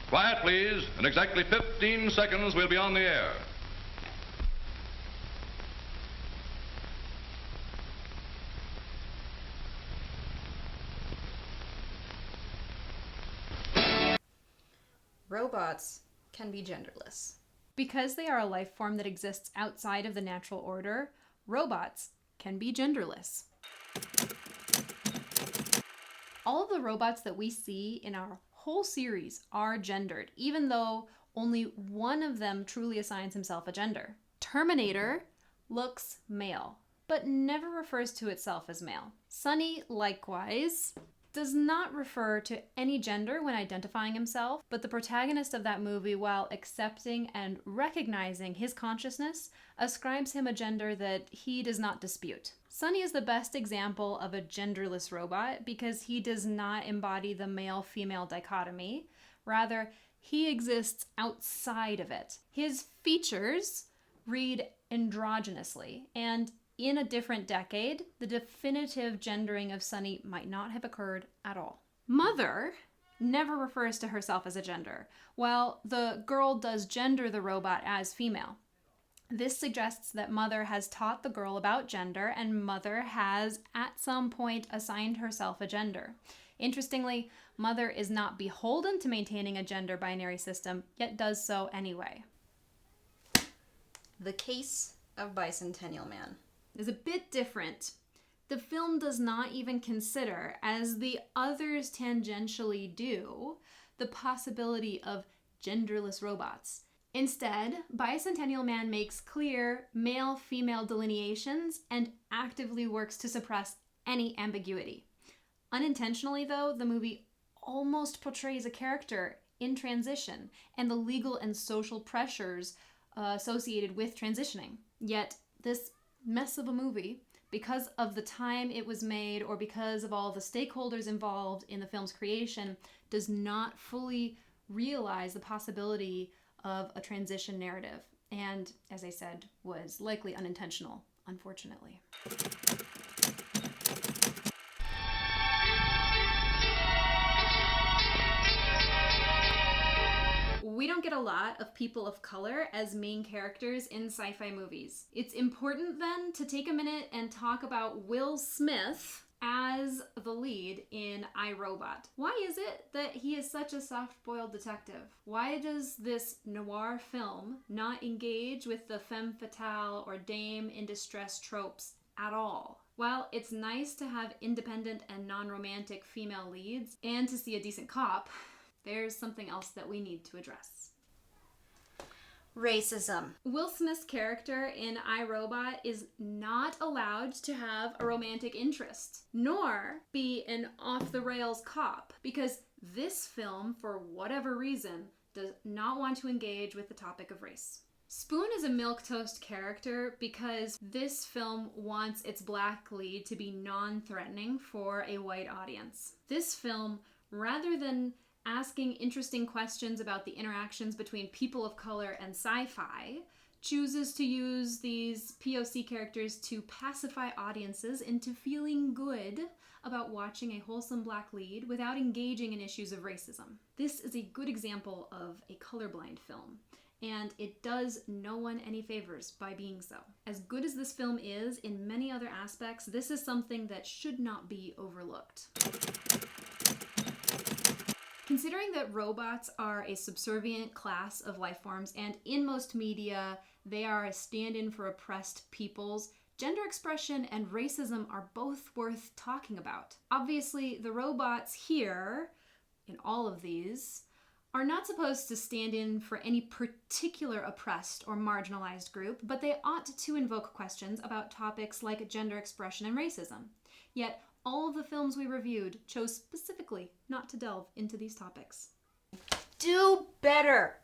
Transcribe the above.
Quiet, please. In exactly 15 seconds, we'll be on the air. Robots can be genderless. Because they are a life form that exists outside of the natural order, robots can be genderless. All of the robots that we see in our whole series are gendered, even though only one of them truly assigns himself a gender. Terminator looks male, but never refers to itself as male. Sonny, likewise, does not refer to any gender when identifying himself, but the protagonist of that movie, while accepting and recognizing his consciousness, ascribes him a gender that he does not dispute. Sonny is the best example of a genderless robot because he does not embody the male-female dichotomy. Rather, he exists outside of it. His features read androgynously, and in a different decade, the definitive gendering of Sonny might not have occurred at all. Mother never refers to herself as a gender, while the girl does gender the robot as female. This suggests that Mother has taught the girl about gender, and Mother has at some point assigned herself a gender. Interestingly, Mother is not beholden to maintaining a gender binary system, yet does so anyway. The case of Bicentennial Man is a bit different. The film does not even consider, as the others tangentially do, the possibility of genderless robots. Instead, Bicentennial Man makes clear male-female delineations and actively works to suppress any ambiguity. Unintentionally, though, the movie almost portrays a character in transition and the legal and social pressures associated with transitioning. Yet, this mess of a movie, because of the time it was made or because of all the stakeholders involved in the film's creation, does not fully realize the possibility of a transition narrative, and, as I said, was likely unintentional, unfortunately. We don't get a lot of people of color as main characters in sci-fi movies. It's important then to take a minute and talk about Will Smith as the lead in I, Robot. Why is it that he is such a soft-boiled detective? Why does this noir film not engage with the femme fatale or dame in distress tropes at all? While it's nice to have independent and non-romantic female leads and to see a decent cop, there's something else that we need to address. Racism. Will Smith's character in I, Robot is not allowed to have a romantic interest, nor be an off-the-rails cop, because this film, for whatever reason, does not want to engage with the topic of race. Spoon is a milquetoast character because this film wants its black lead to be non-threatening for a white audience. This film, rather than asking interesting questions about the interactions between people of color and sci-fi, chooses to use these POC characters to pacify audiences into feeling good about watching a wholesome black lead without engaging in issues of racism. This is a good example of a colorblind film, and it does no one any favors by being so. As good as this film is in many other aspects, this is something that should not be overlooked. Considering that robots are a subservient class of life forms, and in most media, they are a stand-in for oppressed peoples, gender expression and racism are both worth talking about. Obviously, the robots here, in all of these, are not supposed to stand in for any particular oppressed or marginalized group, but they ought to invoke questions about topics like gender expression and racism. Yet, all of the films we reviewed chose specifically not to delve into these topics. Do better!